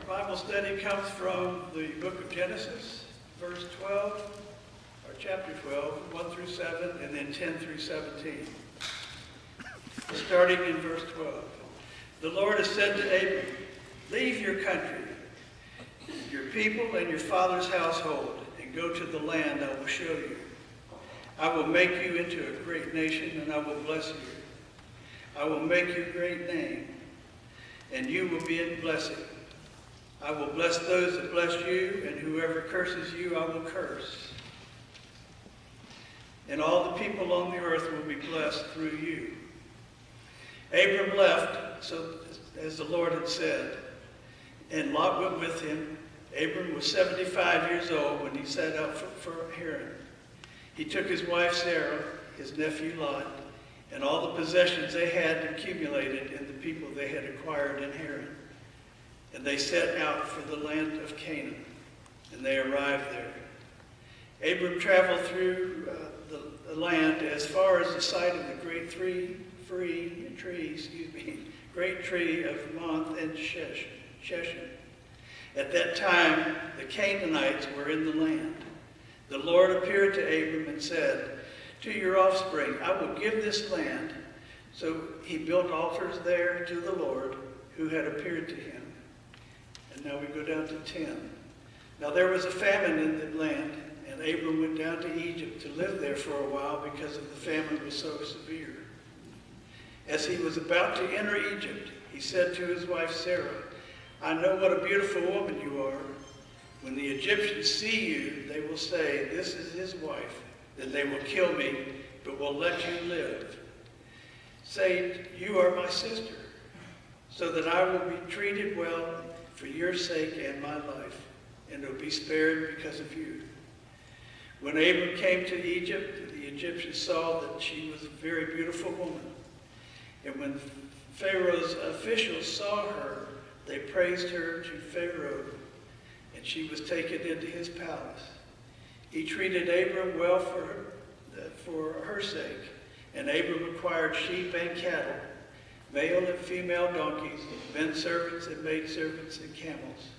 Bible study comes from the book of Genesis, verse 12, or chapter 12, 1 through 7, and then 10 through 17. Starting in verse 12. The Lord has said to Abram, leave your country, your people, and your father's household, and go to the land I will show you. I will make you into a great nation, and I will bless you. I will make your great name, and you will be a blessing. I will bless those that bless you, and whoever curses you, I will curse. And all the people on the earth will be blessed through you. Abram left, so as the Lord had said, and Lot went with him. Abram was 75 years old when he set out for Haran. He took his wife Sarah, his nephew Lot, and all the possessions they had accumulated and the people they had acquired in Haran. And they set out for the land of Canaan, and they arrived there. Abram traveled through the land as far as the site of the great tree of Month and Sheshan. At that time, the Canaanites were in the land. The Lord appeared to Abram and said, to your offspring, I will give this land. So he built altars there to the Lord who had appeared to him. And now we go down to 10. Now there was a famine in the land, and Abram went down to Egypt to live there for a while because of the famine was so severe. As he was about to enter Egypt, he said to his wife Sarah, I know what a beautiful woman you are. When the Egyptians see you, they will say, this is his wife. Then they will kill me, but will let you live. Say, you are my sister, so that I will be treated well for your sake and my life, and will be spared because of you. When Abram came to Egypt, the Egyptians saw that she was a very beautiful woman. And when Pharaoh's officials saw her, they praised her to Pharaoh, and she was taken into his palace. He treated Abram well for her sake, and Abram acquired sheep and cattle, male and female donkeys, men servants and maid servants and camels.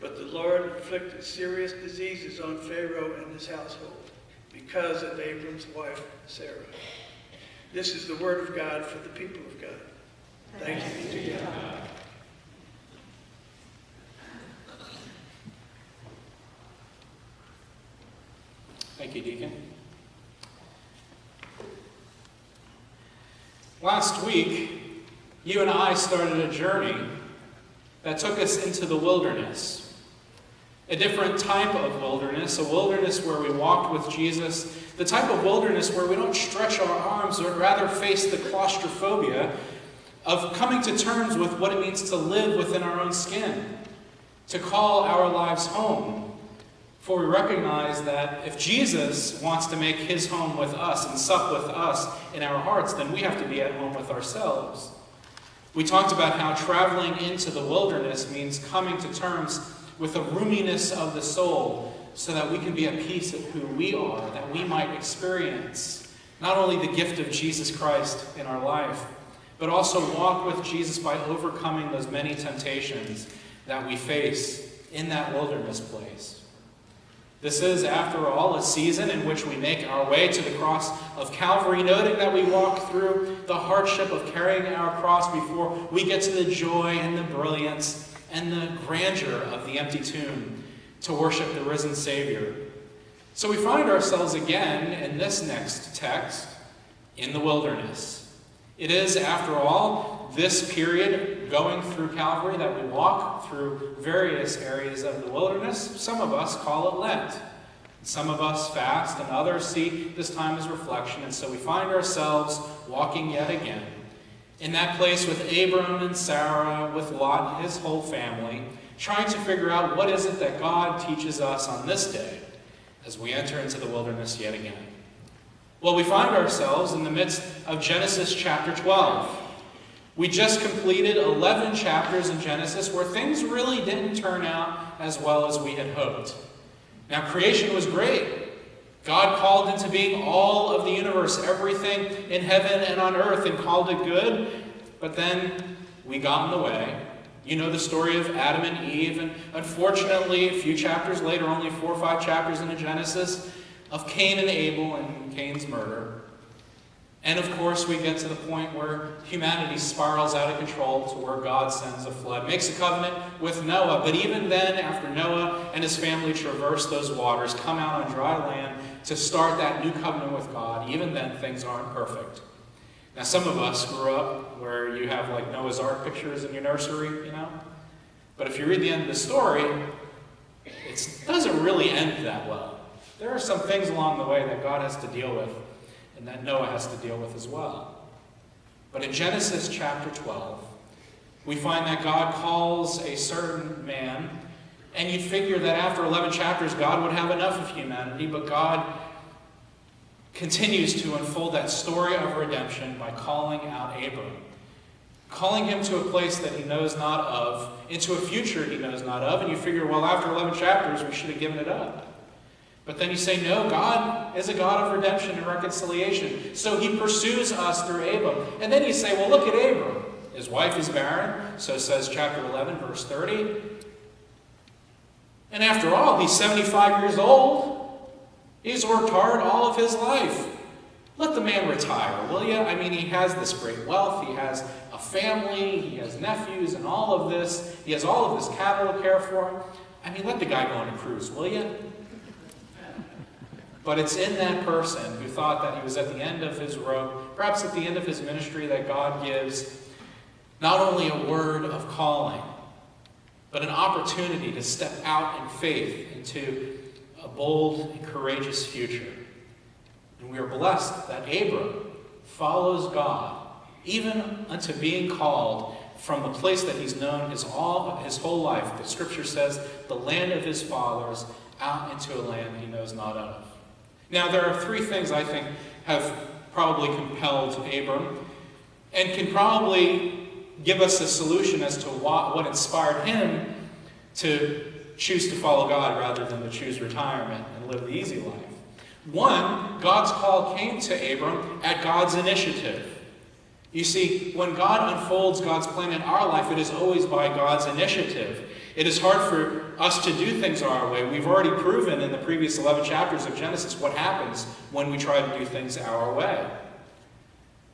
But the Lord inflicted serious diseases on Pharaoh and his household because of Abram's wife Sarah. This is the word of God for the people of God. Thanks be to God. Thank you, Deacon. Last week, you and I started a journey that took us into the wilderness. A different type of wilderness, a wilderness where we walked with Jesus, the type of wilderness where we don't stretch our arms, but rather face the claustrophobia of coming to terms with what it means to live within our own skin, to call our lives home. For we recognize that if Jesus wants to make his home with us and sup with us in our hearts, then we have to be at home with ourselves. We talked about how traveling into the wilderness means coming to terms with the roominess of the soul so that we can be at peace with who we are, that we might experience not only the gift of Jesus Christ in our life, but also walk with Jesus by overcoming those many temptations that we face in that wilderness place. This is, after all, a season in which we make our way to the cross of Calvary, noting that we walk through the hardship of carrying our cross before we get to the joy and the brilliance and the grandeur of the empty tomb to worship the risen Savior. So we find ourselves again in this next text in the wilderness. It is, after all, this period going through Calvary that we walk through various areas of the wilderness. Some of us call it Lent. Some of us fast, and others see this time as reflection. And so we find ourselves walking yet again in that place with Abram and Sarah, with Lot and his whole family, trying to figure out what is it that God teaches us on this day as we enter into the wilderness yet again. Well, we find ourselves in the midst of Genesis chapter 12. We just completed 11 chapters in Genesis where things really didn't turn out as well as we had hoped. Now, creation was great. God called into being all of the universe, everything in heaven and on earth, and called it good. But then we got in the way. You know the story of Adam and Eve, and unfortunately, a few chapters later, only 4 or 5 chapters into Genesis, of Cain and Abel and Cain's murder. And of course, we get to the point where humanity spirals out of control to where God sends a flood, makes a covenant with Noah. But even then, after Noah and his family traverse those waters, come out on dry land to start that new covenant with God, even then things aren't perfect. Now, some of us grew up where you have like Noah's Ark pictures in your nursery, But if you read the end of the story, it doesn't really end that well. There are some things along the way that God has to deal with, and that Noah has to deal with as well. But in Genesis chapter 12, we find that God calls a certain man, and you'd figure that after 11 chapters, God would have enough of humanity, but God continues to unfold that story of redemption by calling out Abram, calling him to a place that he knows not of, into a future he knows not of, and you figure, well, after 11 chapters, we should have given it up. But then you say, no, God is a God of redemption and reconciliation. So he pursues us through Abram. And then you say, well, look at Abram. His wife is barren, so says chapter 11, verse 30. And after all, he's 75 years old. He's worked hard all of his life. Let the man retire, will you? I mean, he has this great wealth. He has a family. He has nephews and all of this. He has all of this cattle to care for. I mean, let the guy go on a cruise, will you? But it's in that person who thought that he was at the end of his rope, perhaps at the end of his ministry, that God gives not only a word of calling, but an opportunity to step out in faith into a bold and courageous future. And we are blessed that Abram follows God, even unto being called from the place that he's known his whole life. The scripture says, the land of his fathers, out into a land he knows not of. Now, there are 3 things I think have probably compelled Abram and can probably give us a solution as to what inspired him to choose to follow God rather than to choose retirement and live the easy life. One, God's call came to Abram at God's initiative. You see, when God unfolds God's plan in our life, it is always by God's initiative. It is hard for us to do things our way. We've already proven in the previous 11 chapters of Genesis what happens when we try to do things our way.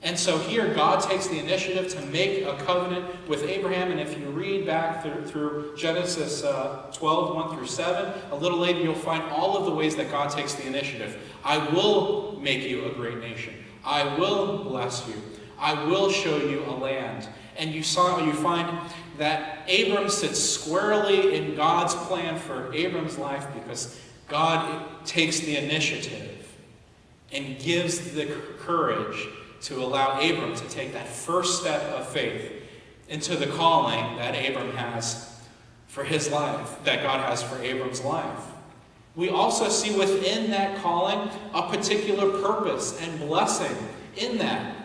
And so here, God takes the initiative to make a covenant with Abraham. And if you read back through Genesis 12, 1 through 7, a little later you'll find all of the ways that God takes the initiative. I will make you a great nation. I will bless you. I will show you a land. And you find that Abram sits squarely in God's plan for Abram's life because God takes the initiative and gives the courage to allow Abram to take that first step of faith into the calling that Abram has for his life, that God has for Abram's life. We also see within that calling a particular purpose and blessing in that.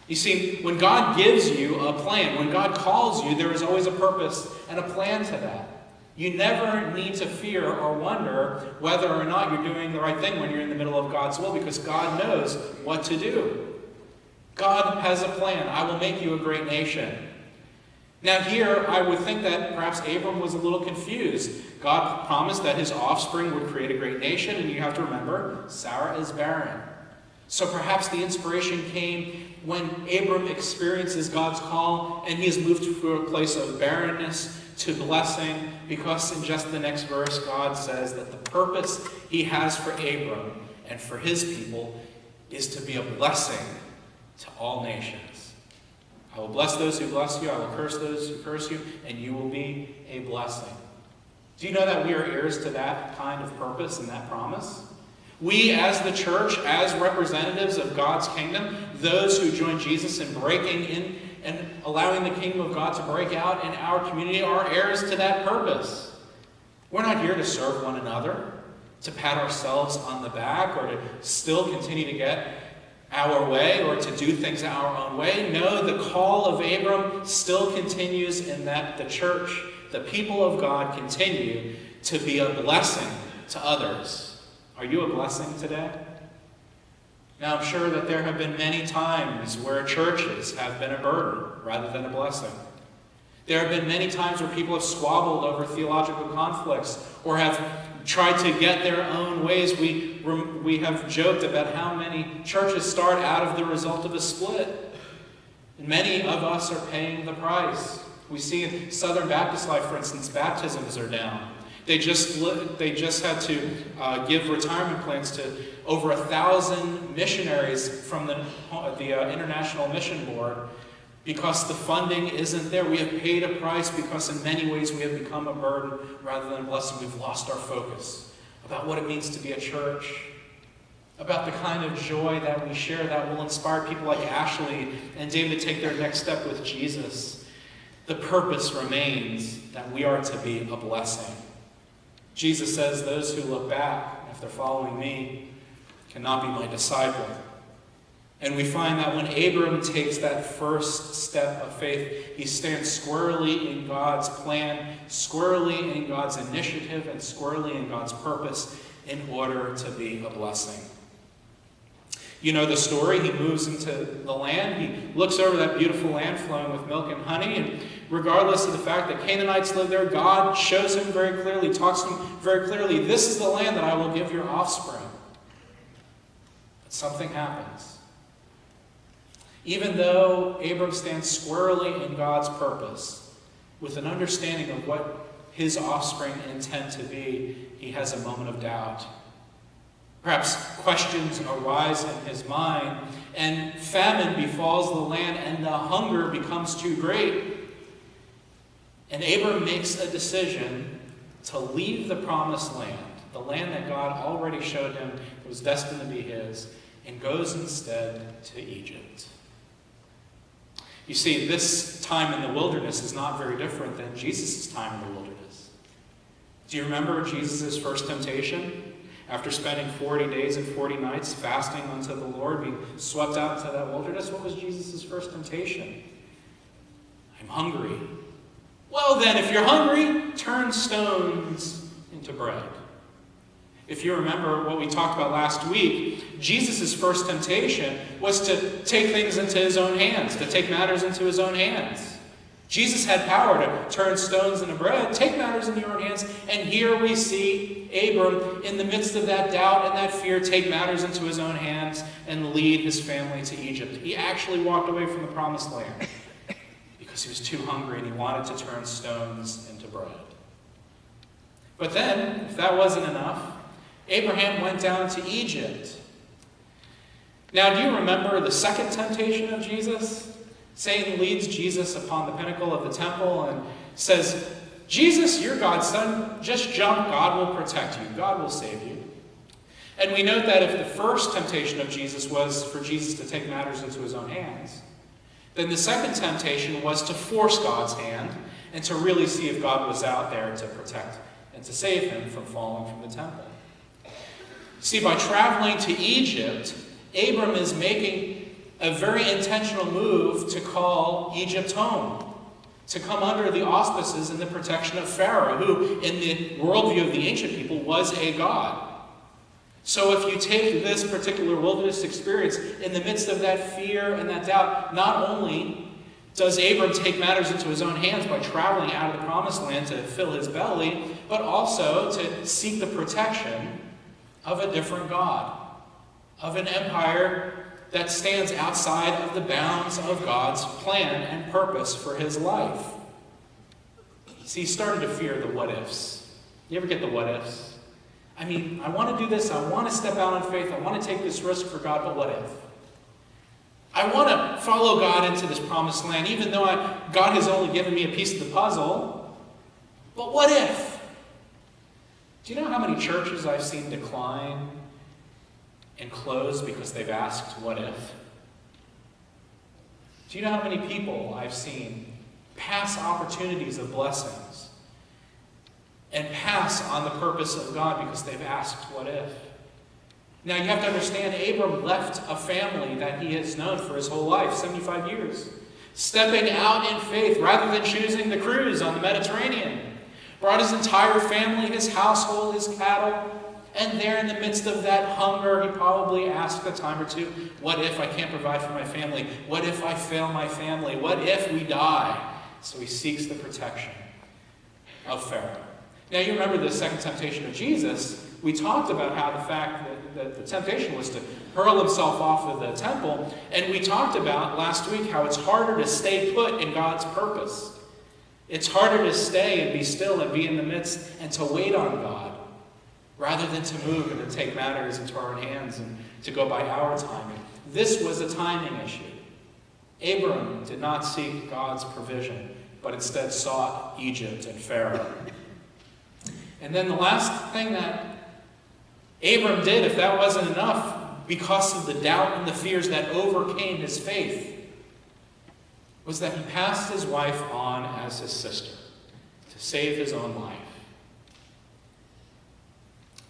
You see, when God gives you a plan, when God calls you, there is always a purpose and a plan to that. You never need to fear or wonder whether or not you're doing the right thing when you're in the middle of God's will, because God knows what to do. God has a plan. I will make you a great nation. Now here, I would think that perhaps Abram was a little confused. God promised that his offspring would create a great nation, and you have to remember, Sarah is barren. So perhaps the inspiration came when Abram experiences God's call, and he is moved through a place of barrenness to blessing, because in just the next verse, God says that the purpose he has for Abram and for his people is to be a blessing to all nations. I will bless those who bless you. I will curse those who curse you, and you will be a blessing. Do you know that we are heirs to that kind of purpose and that promise? We, as the church, as representatives of God's kingdom, those who join Jesus in breaking in and allowing the kingdom of God to break out in our community, are heirs to that purpose. We're not here to serve one another, to pat ourselves on the back, or to still continue to get our way, or to do things our own way. No, the call of Abram still continues in that the church, the people of God, continue to be a blessing to others. Are you a blessing today? Now, I'm sure that there have been many times where churches have been a burden rather than a blessing. There have been many times where people have squabbled over theological conflicts or have tried to get their own ways. We have joked about how many churches start out of the result of a split. And many of us are paying the price. We see in Southern Baptist life, for instance, baptisms are down. They just had to give retirement plans to over 1,000 missionaries from the International Mission Board because the funding isn't there. We have paid a price because in many ways we have become a burden rather than a blessing. We've lost our focus about what it means to be a church, about the kind of joy that we share that will inspire people like Ashley and David to take their next step with Jesus. The purpose remains that we are to be a blessing. Jesus says those who look back, if they're following me, cannot be my disciple. And we find that when Abram takes that first step of faith, he stands squarely in God's plan, squarely in God's initiative, and squarely in God's purpose in order to be a blessing. You know the story. He moves into the land. He looks over that beautiful land flowing with milk and honey. And regardless of the fact that Canaanites live there, God shows him very clearly, talks to him very clearly, this is the land that I will give your offspring. But something happens. Even though Abram stands squarely in God's purpose, with an understanding of what his offspring intend to be, he has a moment of doubt. Perhaps questions arise in his mind, and famine befalls the land, and the hunger becomes too great. And Abram makes a decision to leave the promised land, the land that God already showed him was destined to be his, and goes instead to Egypt. You see, this time in the wilderness is not very different than Jesus' time in the wilderness. Do you remember Jesus' first temptation? After spending 40 days and 40 nights fasting unto the Lord, being swept out into that wilderness, what was Jesus' first temptation? I'm hungry. Well then, if you're hungry, turn stones into bread. If you remember what we talked about last week, Jesus' first temptation was to take things into his own hands, to take matters into his own hands. Jesus had power to turn stones into bread, take matters into your own hands, and here we see Abram, in the midst of that doubt and that fear, take matters into his own hands and lead his family to Egypt. He actually walked away from the promised land because he was too hungry and he wanted to turn stones into bread. But then, if that wasn't enough, Abraham went down to Egypt. Now, do you remember the second temptation of Jesus? Satan leads Jesus upon the pinnacle of the temple and says, Jesus, you're God's son. Just jump. God will protect you. God will save you. And we note that if the first temptation of Jesus was for Jesus to take matters into his own hands, then the second temptation was to force God's hand and to really see if God was out there to protect and to save him from falling from the temple. See, by traveling to Egypt, Abram is making a very intentional move to call Egypt home, to come under the auspices and the protection of Pharaoh, who, in the worldview of the ancient people, was a god. So if you take this particular wilderness experience, in the midst of that fear and that doubt, not only does Abram take matters into his own hands by traveling out of the promised land to fill his belly, but also to seek the protection of a different god, of an empire that stands outside of the bounds of God's plan and purpose for his life. See, he's starting to fear the what-ifs. You ever get the what-ifs? I mean, I want to do this, I want to step out in faith, I want to take this risk for God, but what if? I want to follow God into this promised land, even though God has only given me a piece of the puzzle, but what if? Do you know how many churches I've seen decline and close because they've asked, what if? Do you know how many people I've seen pass opportunities of blessings and pass on the purpose of God because they've asked, what if? Now you have to understand, Abram left a family that he has known for his whole life, 75 years, stepping out in faith rather than choosing the cruise on the Mediterranean. Brought his entire family, his household, his cattle, and there in the midst of that hunger, he probably asked a time or two, what if I can't provide for my family? What if I fail my family? What if we die? So he seeks the protection of Pharaoh. Now you remember the second temptation of Jesus. We talked about how the fact that the temptation was to hurl himself off of the temple. And we talked about last week how it's harder to stay put in God's purpose. It's harder to stay and be still and be in the midst and to wait on God rather than to move and to take matters into our own hands and to go by our timing. This was a timing issue. Abram did not seek God's provision, but instead sought Egypt and Pharaoh. And then the last thing that Abram did, if that wasn't enough, because of the doubt and the fears that overcame his faith, was that he passed his wife on as his sister to save his own life.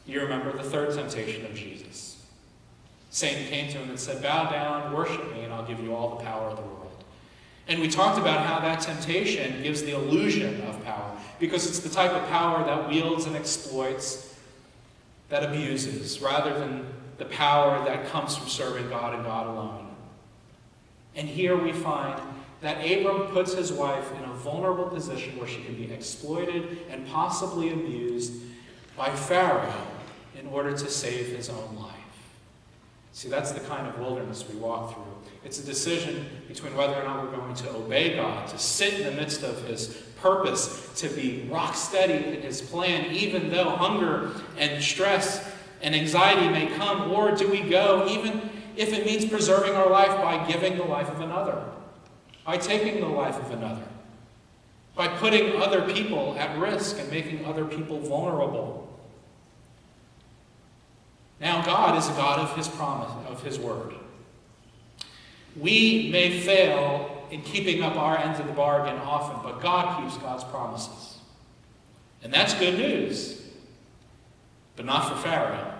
You remember the third temptation of Jesus. Satan came to him and said, "Bow down, worship me, and I'll give you all the power of the world." And we talked about how that temptation gives the illusion of power, because it's the type of power that wields and exploits, that abuses, rather than the power that comes from serving God and God alone. And here we find that Abram puts his wife in a vulnerable position where she can be exploited and possibly abused by Pharaoh in order to save his own life. See, that's the kind of wilderness we walk through. It's a decision between whether or not we're going to obey God, to sit in the midst of his purpose, to be rock steady in his plan, even though hunger and stress and anxiety may come, or do we go, even if it means preserving our life by giving the life of another, by taking the life of another, by putting other people at risk and making other people vulnerable. Now, God is a God of his promise, of his word. We may fail in keeping up our end of the bargain often, but God keeps God's promises. And that's good news, but not for Pharaoh.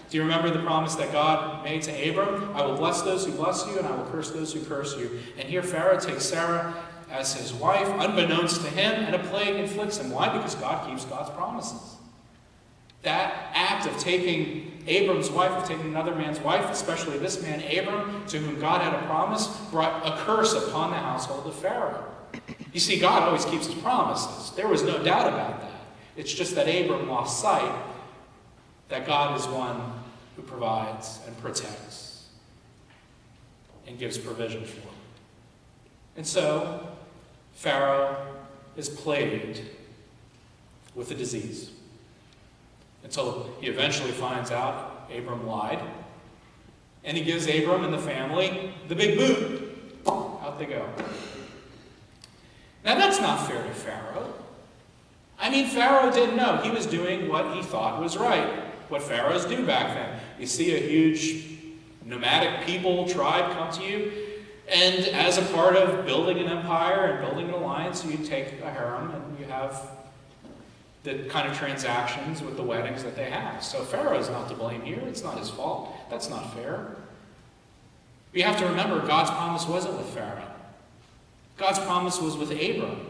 Do you remember the promise that God made to Abram? "I will bless those who bless you, and I will curse those who curse you." And here Pharaoh takes Sarah as his wife, unbeknownst to him, and a plague inflicts him. Why? Because God keeps God's promises. That act of taking Abram's wife, of taking another man's wife, especially this man Abram, to whom God had a promise, brought a curse upon the household of Pharaoh. You see, God always keeps his promises. There was no doubt about that. It's just that Abram lost sight that God is one who provides and protects and gives provision for him. And so, Pharaoh is plagued with a disease, until he eventually finds out Abram lied. And he gives Abram and the family the big boot. Out they go. Now that's not fair to Pharaoh. I mean, Pharaoh didn't know. He was doing what he thought was right. What pharaohs do back then. You see a huge nomadic people, tribe come to you, and as a part of building an empire and building an alliance, you take a harem and you have the kind of transactions with the weddings that they have. So Pharaoh's not to blame here. It's not his fault. That's not fair. But you have to remember, God's promise wasn't with Pharaoh. God's promise was with Abram.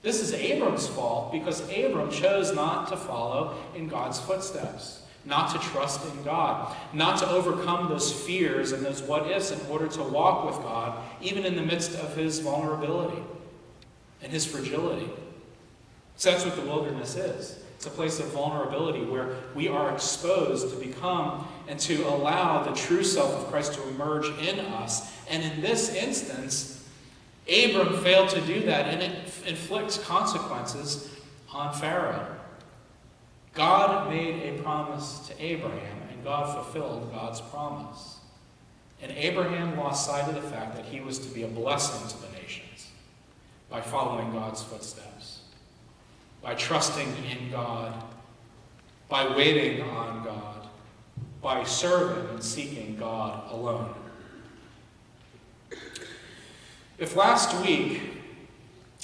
This is Abram's fault because Abram chose not to follow in God's footsteps, not to trust in God, not to overcome those fears and those what-ifs in order to walk with God, even in the midst of his vulnerability and his fragility. So that's what the wilderness is. It's a place of vulnerability where we are exposed to become and to allow the true self of Christ to emerge in us. And in this instance, Abram failed to do that, and it inflicts consequences on Pharaoh. God made a promise to Abraham, and God fulfilled God's promise. And Abraham lost sight of the fact that he was to be a blessing to the nations by following God's footsteps, by trusting in God, by waiting on God, by serving and seeking God alone. If last week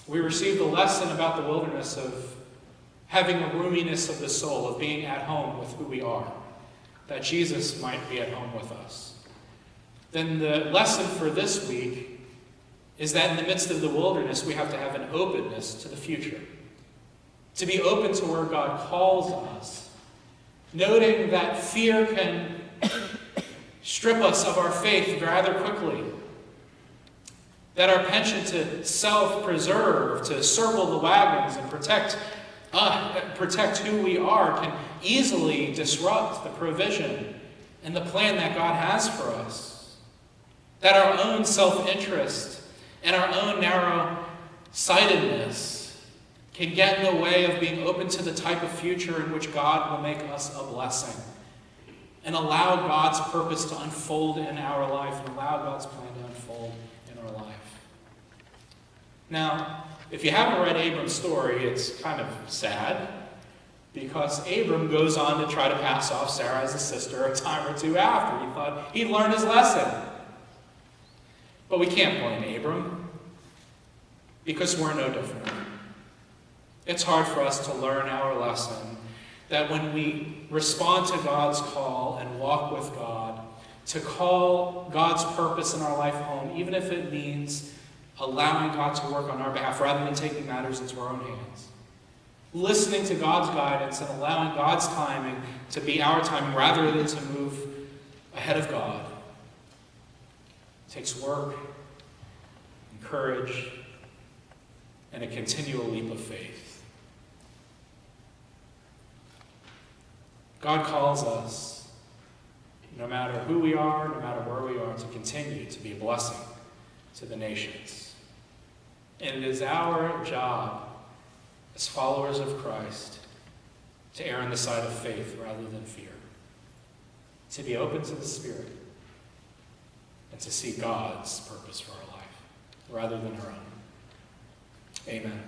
we received a lesson about the wilderness of having a roominess of the soul, of being at home with who we are, that Jesus might be at home with us, then the lesson for this week is that in the midst of the wilderness we have to have an openness to the future. To be open to where God calls us, noting that fear can strip us of our faith rather quickly. That our penchant to self-preserve, to circle the wagons and protect who we are can easily disrupt the provision and the plan that God has for us. That our own self-interest and our own narrow-sightedness can get in the way of being open to the type of future in which God will make us a blessing and allow God's purpose to unfold in our life and allow God's plan to unfold in our life. Now, if you haven't read Abram's story, it's kind of sad because Abram goes on to try to pass off Sarah as a sister a time or two after. He thought he'd learned his lesson. But we can't blame Abram because we're no different. It's hard for us to learn our lesson that when we respond to God's call and walk with God, to call God's purpose in our life home, even if it means allowing God to work on our behalf rather than taking matters into our own hands. Listening to God's guidance and allowing God's timing to be our timing rather than to move ahead of God. It takes work and courage and a continual leap of faith. God calls us, no matter who we are, no matter where we are, to continue to be a blessing to the nations. And it is our job as followers of Christ to err on the side of faith rather than fear. To be open to the Spirit and to see God's purpose for our life rather than our own. Amen.